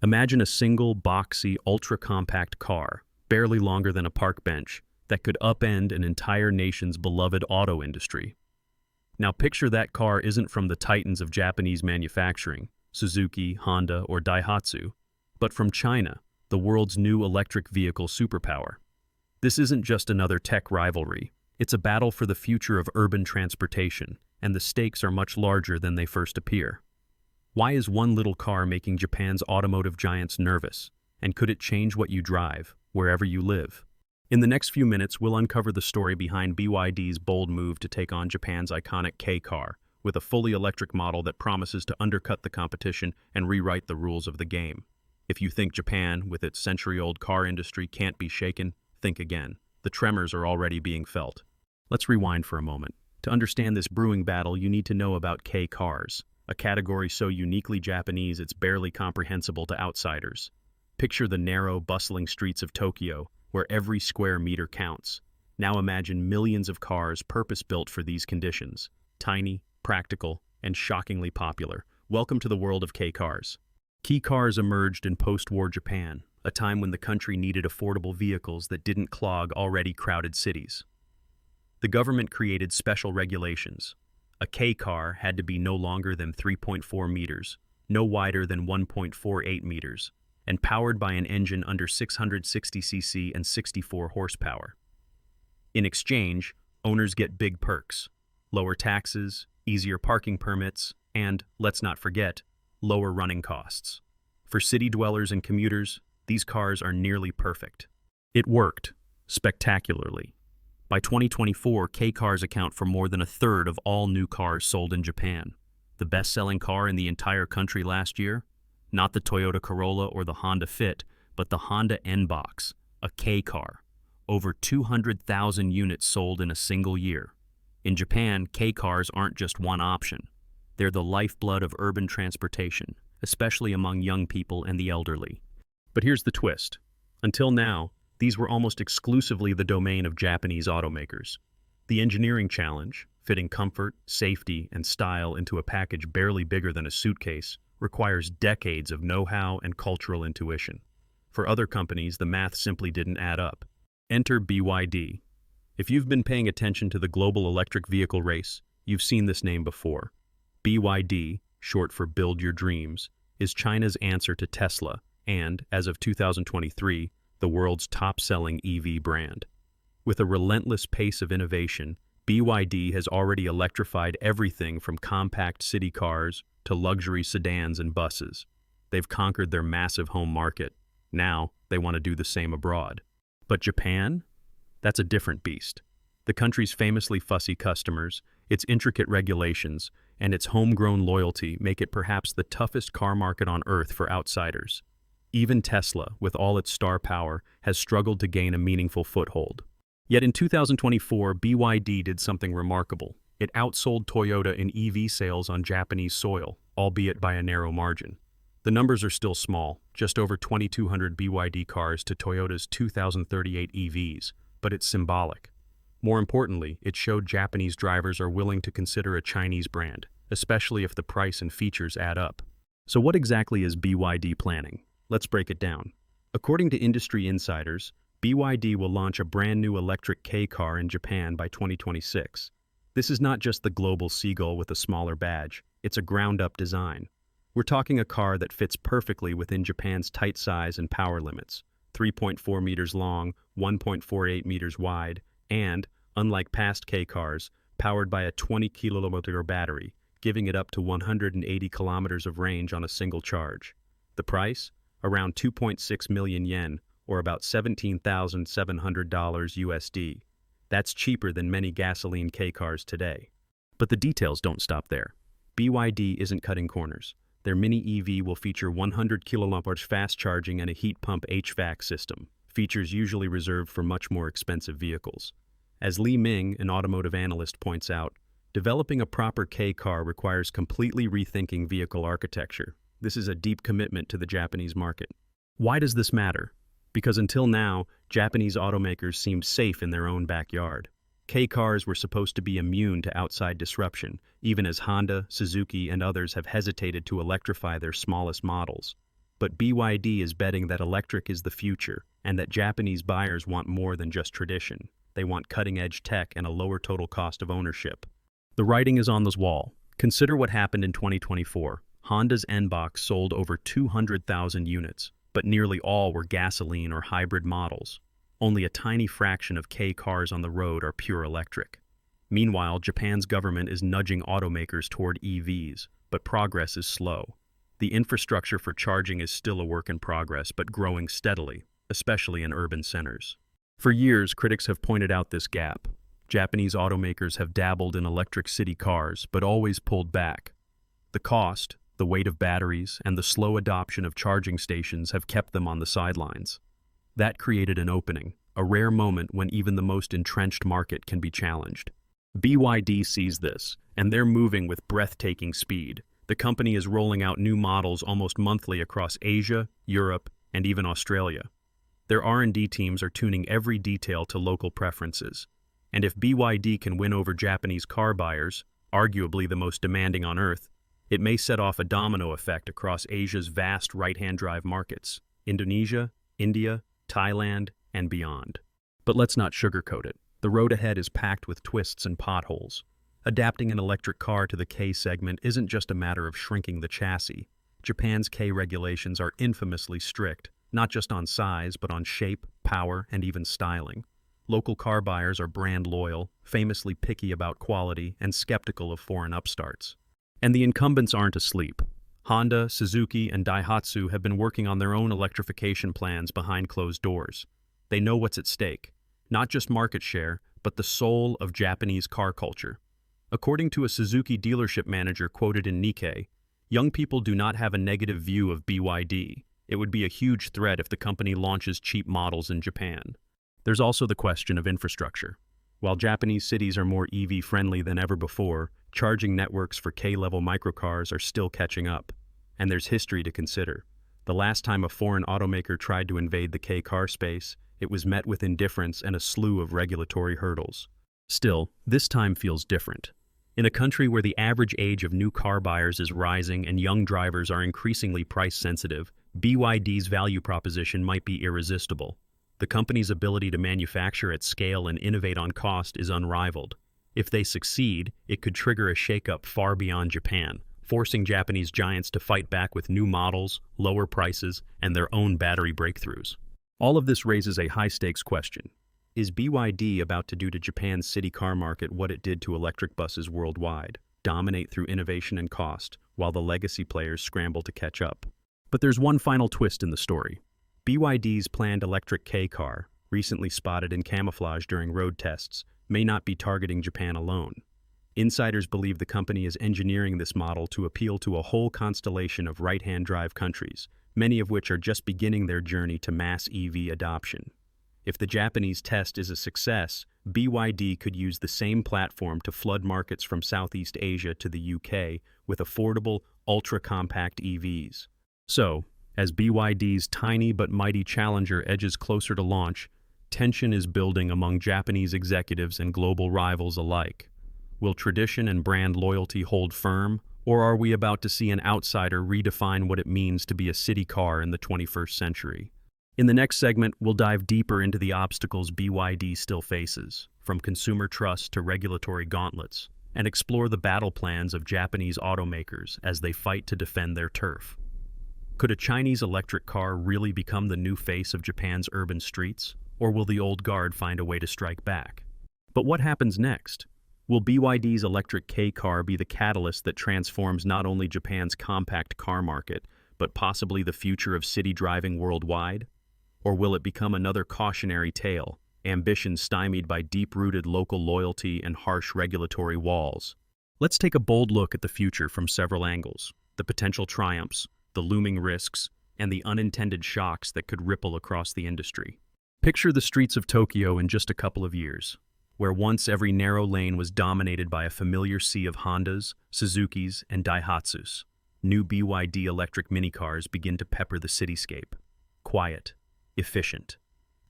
Imagine a single, boxy, ultra-compact car, barely longer than a park bench, that could upend an entire nation's beloved auto industry. Now picture that car isn't from the titans of Japanese manufacturing, Suzuki, Honda, or Daihatsu, but from China, the world's new electric vehicle superpower. This isn't just another tech rivalry, it's a battle for the future of urban transportation, and the stakes are much larger than they first appear. Why is one little car making Japan's automotive giants nervous? And could it change what you drive, wherever you live? In the next few minutes, we'll uncover the story behind BYD's bold move to take on Japan's iconic K car, with a fully electric model that promises to undercut the competition and rewrite the rules of the game. If you think Japan, with its century-old car industry, can't be shaken, think again. The tremors are already being felt. Let's rewind for a moment. To understand this brewing battle, you need to know about K cars, a category so uniquely Japanese it's barely comprehensible to outsiders. Picture the narrow, bustling streets of Tokyo, where every square meter counts. Now imagine millions of cars purpose-built for these conditions. Tiny, practical, and shockingly popular. Welcome to the world of K cars. Kei cars emerged in post-war Japan, a time when the country needed affordable vehicles that didn't clog already crowded cities. The government created special regulations. A K car had to be no longer than 3.4 meters, no wider than 1.48 meters, and powered by an engine under 660 cc and 64 horsepower. In exchange, owners get big perks: lower taxes, easier parking permits, and, let's not forget, lower running costs. For city dwellers and commuters, these cars are nearly perfect. It worked, spectacularly. By 2024, K cars account for more than a third of all new cars sold in Japan. The best-selling car in the entire country last year? Not the Toyota Corolla or the Honda Fit, but the Honda N-Box, a K car. Over 200,000 units sold in a single year. In Japan, K cars aren't just one option. They're the lifeblood of urban transportation, especially among young people and the elderly. But here's the twist. Until now, these were almost exclusively the domain of Japanese automakers. The engineering challenge, fitting comfort, safety, and style into a package barely bigger than a suitcase, requires decades of know-how and cultural intuition. For other companies, the math simply didn't add up. Enter BYD. If you've been paying attention to the global electric vehicle race, you've seen this name before. BYD, short for Build Your Dreams, is China's answer to Tesla and, as of 2023, the world's top-selling EV brand. With a relentless pace of innovation, BYD has already electrified everything from compact city cars to luxury sedans and buses. They've conquered their massive home market. Now, they want to do the same abroad. But Japan? That's a different beast. The country's famously fussy customers, its intricate regulations, and its homegrown loyalty make it perhaps the toughest car market on earth for outsiders. Even Tesla, with all its star power, has struggled to gain a meaningful foothold. Yet in 2024, BYD did something remarkable. It outsold Toyota in EV sales on Japanese soil, albeit by a narrow margin. The numbers are still small, just over 2,200 BYD cars to Toyota's 2038 EVs, but it's symbolic. More importantly, it showed Japanese drivers are willing to consider a Chinese brand, especially if the price and features add up. So what exactly is BYD planning? Let's break it down. According to industry insiders, BYD will launch a brand new electric K car in Japan by 2026. This is not just the global seagull with a smaller badge, it's a ground-up design. We're talking a car that fits perfectly within Japan's tight size and power limits, 3.4 meters long, 1.48 meters wide, and, unlike past K cars, powered by a 20-kilowatt battery, giving it up to 180 kilometers of range on a single charge. The price? Around 2.6 million yen, or about $17,700 USD. That's cheaper than many gasoline K cars today. But the details don't stop there. BYD isn't cutting corners. Their mini EV will feature 100 kilowatt fast charging and a heat pump HVAC system, features usually reserved for much more expensive vehicles. As Li Ming, an automotive analyst, points out, developing a proper K car requires completely rethinking vehicle architecture. This is a deep commitment to the Japanese market. Why does this matter? Because until now, Japanese automakers seemed safe in their own backyard. K cars were supposed to be immune to outside disruption, even as Honda, Suzuki, and others have hesitated to electrify their smallest models. But BYD is betting that electric is the future and that Japanese buyers want more than just tradition. They want cutting-edge tech and a lower total cost of ownership. The writing is on the wall. Consider what happened in 2024. Honda's N-Box sold over 200,000 units, but nearly all were gasoline or hybrid models. Only a tiny fraction of K cars on the road are pure electric. Meanwhile, Japan's government is nudging automakers toward EVs, but progress is slow. The infrastructure for charging is still a work in progress, but growing steadily, especially in urban centers. For years, critics have pointed out this gap. Japanese automakers have dabbled in electric city cars, but always pulled back. The cost, the weight of batteries, and the slow adoption of charging stations have kept them on the sidelines. That created an opening, a rare moment when even the most entrenched market can be challenged. BYD sees this, and they're moving with breathtaking speed. The company is rolling out new models almost monthly across Asia, Europe, and even Australia. Their R&D teams are tuning every detail to local preferences. And if BYD can win over Japanese car buyers, arguably the most demanding on Earth, it may set off a domino effect across Asia's vast right-hand drive markets, Indonesia, India, Thailand, and beyond. But let's not sugarcoat it. The road ahead is packed with twists and potholes. Adapting an electric car to the K segment isn't just a matter of shrinking the chassis. Japan's K regulations are infamously strict, not just on size, but on shape, power, and even styling. Local car buyers are brand loyal, famously picky about quality, and skeptical of foreign upstarts. And the incumbents aren't asleep. Honda, Suzuki, and Daihatsu have been working on their own electrification plans behind closed doors. They know what's at stake, not just market share, but the soul of Japanese car culture. According to a Suzuki dealership manager quoted in Nikkei, young people do not have a negative view of BYD. It would be a huge threat if the company launches cheap models in Japan. There's also the question of infrastructure. While Japanese cities are more EV-friendly than ever before, charging networks for K-level microcars are still catching up. And there's history to consider. The last time a foreign automaker tried to invade the K-car space, it was met with indifference and a slew of regulatory hurdles. Still, this time feels different. In a country where the average age of new car buyers is rising and young drivers are increasingly price-sensitive, BYD's value proposition might be irresistible. The company's ability to manufacture at scale and innovate on cost is unrivaled. If they succeed, it could trigger a shakeup far beyond Japan, forcing Japanese giants to fight back with new models, lower prices, and their own battery breakthroughs. All of this raises a high-stakes question. Is BYD about to do to Japan's city car market what it did to electric buses worldwide, dominate through innovation and cost, while the legacy players scramble to catch up? But there's one final twist in the story. BYD's planned electric K car, recently spotted in camouflage during road tests, may not be targeting Japan alone. Insiders believe the company is engineering this model to appeal to a whole constellation of right-hand drive countries, many of which are just beginning their journey to mass EV adoption. If the Japanese test is a success, BYD could use the same platform to flood markets from Southeast Asia to the UK with affordable, ultra-compact EVs. So, as BYD's tiny but mighty challenger edges closer to launch, tension is building among Japanese executives and global rivals alike. Will tradition and brand loyalty hold firm, or are we about to see an outsider redefine what it means to be a city car in the 21st century? In the next segment, we'll dive deeper into the obstacles BYD still faces, from consumer trust to regulatory gauntlets, and explore the battle plans of Japanese automakers as they fight to defend their turf. Could a Chinese electric car really become the new face of Japan's urban streets, or will the old guard find a way to strike back? But what happens next? Will BYD's electric K car be the catalyst that transforms not only Japan's compact car market, but possibly the future of city driving worldwide? Or will it become another cautionary tale, ambition stymied by deep-rooted local loyalty and harsh regulatory walls? Let's take a bold look at the future from several angles: the potential triumphs, the looming risks, and the unintended shocks that could ripple across the industry. Picture the streets of Tokyo in just a couple of years, where once every narrow lane was dominated by a familiar sea of Hondas, Suzukis, and Daihatsus. New BYD electric minicars begin to pepper the cityscape. Quiet, efficient.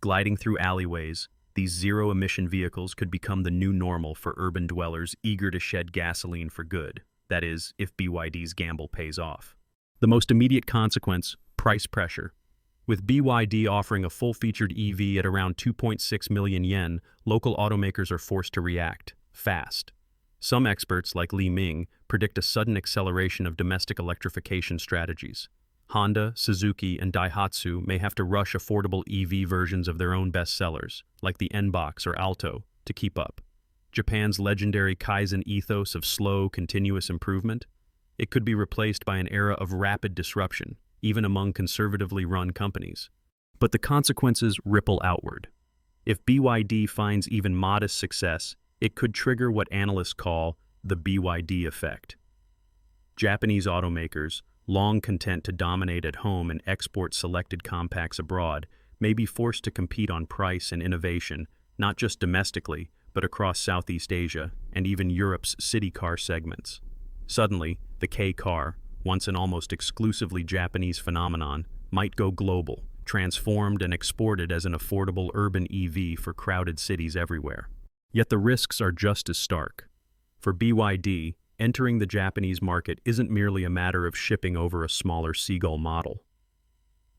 Gliding through alleyways, these zero-emission vehicles could become the new normal for urban dwellers eager to shed gasoline for good. That is, if BYD's gamble pays off. The most immediate consequence, Price pressure. With BYD offering a full-featured EV at around 2.6 million yen, local automakers are forced to react fast. Some experts, like Li Ming, predict a sudden acceleration of domestic electrification strategies. Honda, Suzuki, and Daihatsu may have to rush affordable EV versions of their own bestsellers, like the N-Box or Alto, to keep up. Japan's legendary Kaizen ethos of slow, continuous improvement? It could be replaced by an era of rapid disruption, even among conservatively run companies. But the consequences ripple outward. If BYD finds even modest success, it could trigger what analysts call the BYD effect. Japanese automakers, long content to dominate at home and export selected compacts abroad, may be forced to compete on price and innovation, not just domestically, but across Southeast Asia and even Europe's city car segments. Suddenly, the K-car, once an almost exclusively Japanese phenomenon, might go global, transformed and exported as an affordable urban EV for crowded cities everywhere. Yet the risks are just as stark. For BYD, entering the Japanese market isn't merely a matter of shipping over a smaller Seagull model.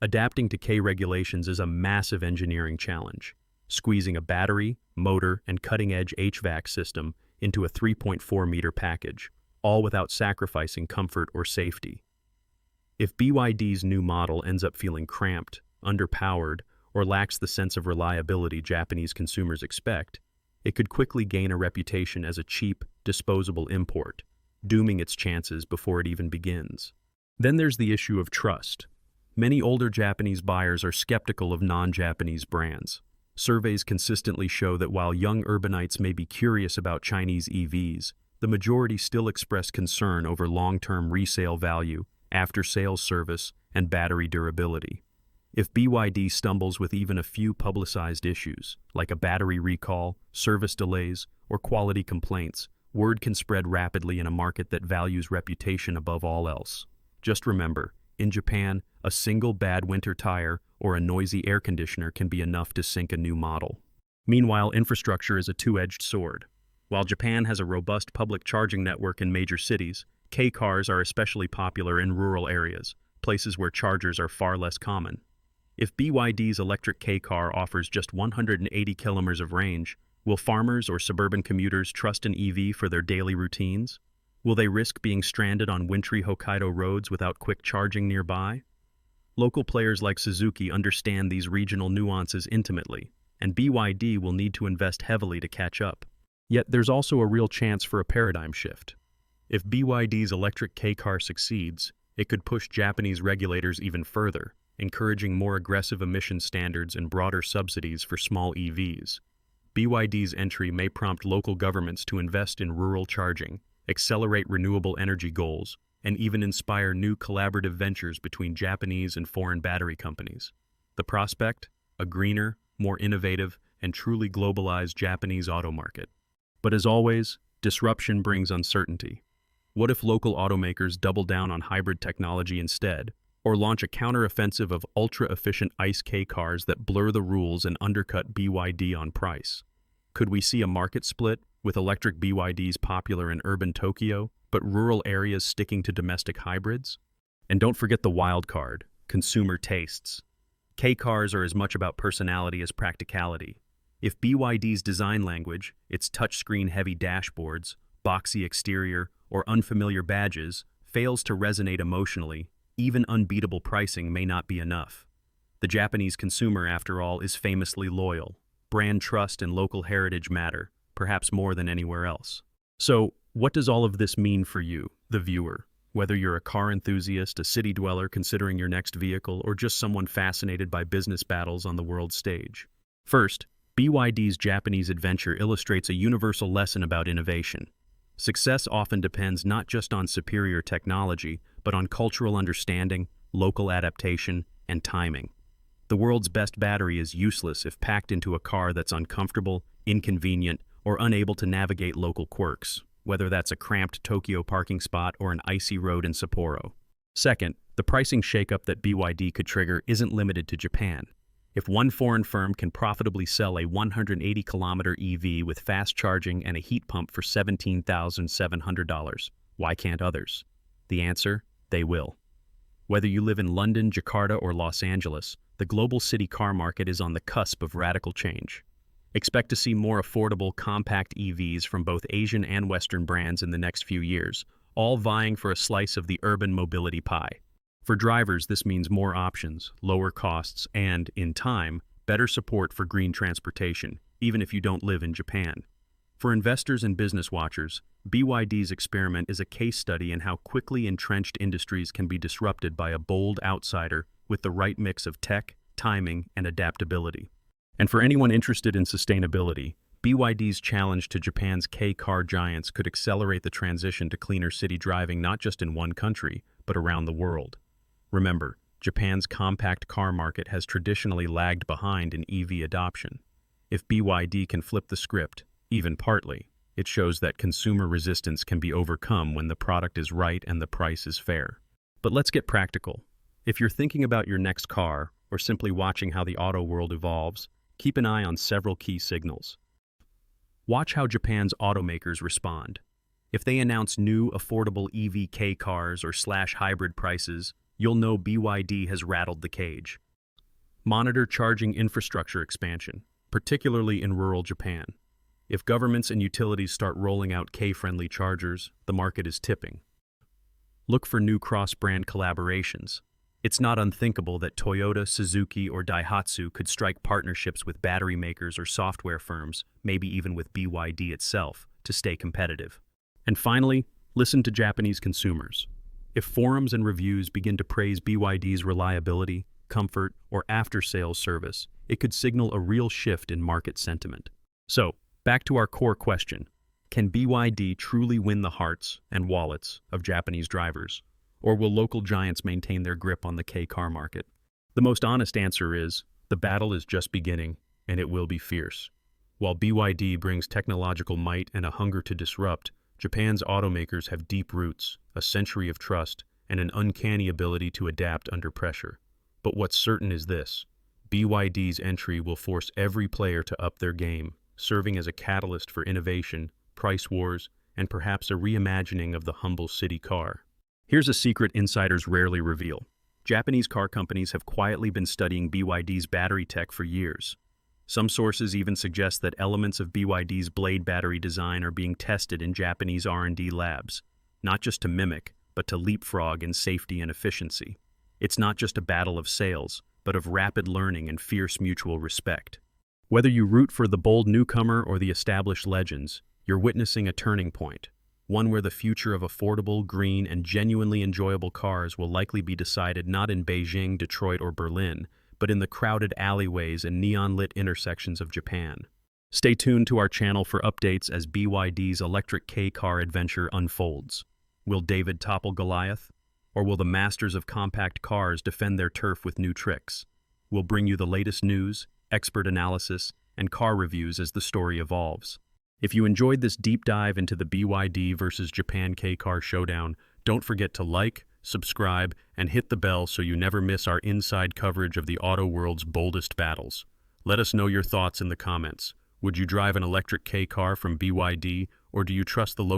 Adapting to K regulations is a massive engineering challenge, squeezing a battery, motor, and cutting-edge HVAC system into a 3.4-meter package, all without sacrificing comfort or safety. If BYD's new model ends up feeling cramped, underpowered, or lacks the sense of reliability Japanese consumers expect, it could quickly gain a reputation as a cheap, disposable import, dooming its chances before it even begins. Then there's the issue of trust. Many older Japanese buyers are skeptical of non-Japanese brands. Surveys consistently show that while young urbanites may be curious about Chinese EVs, the majority still express concern over long-term resale value, after-sales service, and battery durability. If BYD stumbles with even a few publicized issues, like a battery recall, service delays, or quality complaints, word can spread rapidly in a market that values reputation above all else. Just remember, in Japan, a single bad winter tire or a noisy air conditioner can be enough to sink a new model. Meanwhile, infrastructure is a two-edged sword. While Japan has a robust public charging network in major cities, K-cars are especially popular in rural areas, places where chargers are far less common. If BYD's electric K-car offers just 180 kilometers of range, will farmers or suburban commuters trust an EV for their daily routines? Will they risk being stranded on wintry Hokkaido roads without quick charging nearby? Local players like Suzuki understand these regional nuances intimately, and BYD will need to invest heavily to catch up. Yet there's also a real chance for a paradigm shift. If BYD's electric K-car succeeds, it could push Japanese regulators even further, encouraging more aggressive emission standards and broader subsidies for small EVs. BYD's entry may prompt local governments to invest in rural charging, accelerate renewable energy goals, and even inspire new collaborative ventures between Japanese and foreign battery companies. The prospect? A greener, more innovative, and truly globalized Japanese auto market. But as always, disruption brings uncertainty. What if local automakers double down on hybrid technology instead, or launch a counter-offensive of ultra-efficient ICE K cars that blur the rules and undercut BYD on price? Could we see a market split, with electric BYDs popular in urban Tokyo, but rural areas sticking to domestic hybrids? And don't forget the wild card, consumer tastes. K cars are as much about personality as practicality. If BYD's design language, its touchscreen-heavy dashboards, boxy exterior, or unfamiliar badges, fails to resonate emotionally, even unbeatable pricing may not be enough. The Japanese consumer, after all, is famously loyal. Brand trust and local heritage matter, perhaps more than anywhere else. So, what does all of this mean for you, the viewer? Whether you're a car enthusiast, a city dweller considering your next vehicle, or just someone fascinated by business battles on the world stage. First, BYD's Japanese adventure illustrates a universal lesson about innovation. Success often depends not just on superior technology, but on cultural understanding, local adaptation, and timing. The world's best battery is useless if packed into a car that's uncomfortable, inconvenient, or unable to navigate local quirks, whether that's a cramped Tokyo parking spot or an icy road in Sapporo. Second, the pricing shakeup that BYD could trigger isn't limited to Japan. If one foreign firm can profitably sell a 180-kilometer EV with fast charging and a heat pump for $17,700, why can't others? The answer? They will. Whether you live in London, Jakarta, or Los Angeles, the global city car market is on the cusp of radical change. Expect to see more affordable, compact EVs from both Asian and Western brands in the next few years, all vying for a slice of the urban mobility pie. For drivers, this means more options, lower costs, and, in time, better support for green transportation, even if you don't live in Japan. For investors and business watchers, BYD's experiment is a case study in how quickly entrenched industries can be disrupted by a bold outsider with the right mix of tech, timing, and adaptability. And for anyone interested in sustainability, BYD's challenge to Japan's K-car giants could accelerate the transition to cleaner city driving not just in one country, but around the world. Remember, Japan's compact car market has traditionally lagged behind in EV adoption. If BYD can flip the script, even partly, it shows that consumer resistance can be overcome when the product is right and the price is fair. But let's get practical. If you're thinking about your next car, or simply watching how the auto world evolves, keep an eye on several key signals. Watch how Japan's automakers respond. If they announce new, affordable EV cars or slash hybrid prices, you'll know BYD has rattled the cage. Monitor charging infrastructure expansion, particularly in rural Japan. If governments and utilities start rolling out K-friendly chargers, the market is tipping. Look for new cross-brand collaborations. It's not unthinkable that Toyota, Suzuki, or Daihatsu could strike partnerships with battery makers or software firms, maybe even with BYD itself, to stay competitive. And finally, listen to Japanese consumers. If forums and reviews begin to praise BYD's reliability, comfort, or after-sales service, it could signal a real shift in market sentiment. So, back to our core question. Can BYD truly win the hearts and wallets of Japanese drivers? Or will local giants maintain their grip on the K-car market? The most honest answer is, the battle is just beginning, and it will be fierce. While BYD brings technological might and a hunger to disrupt, Japan's automakers have deep roots, a century of trust, and an uncanny ability to adapt under pressure. But what's certain is this: BYD's entry will force every player to up their game, serving as a catalyst for innovation, price wars, and perhaps a reimagining of the humble city car. Here's a secret insiders rarely reveal. Japanese car companies have quietly been studying BYD's battery tech for years. Some sources even suggest that elements of BYD's blade battery design are being tested in Japanese R&D labs, not just to mimic, but to leapfrog in safety and efficiency. It's not just a battle of sales, but of rapid learning and fierce mutual respect. Whether you root for the bold newcomer or the established legends, you're witnessing a turning point, one where the future of affordable, green, and genuinely enjoyable cars will likely be decided not in Beijing, Detroit, or Berlin, but in the crowded alleyways and neon-lit intersections of Japan. Stay tuned to our channel for updates as BYD's electric K-car adventure unfolds. Will David topple Goliath? Or will the masters of compact cars defend their turf with new tricks? We'll bring you the latest news, expert analysis, and car reviews as the story evolves. If you enjoyed this deep dive into the BYD versus Japan K-car showdown, don't forget to like, subscribe, and hit the bell so you never miss our inside coverage of the auto world's boldest battles. Let us know your thoughts in the comments. Would you drive an electric K-car from BYD, or do you trust the local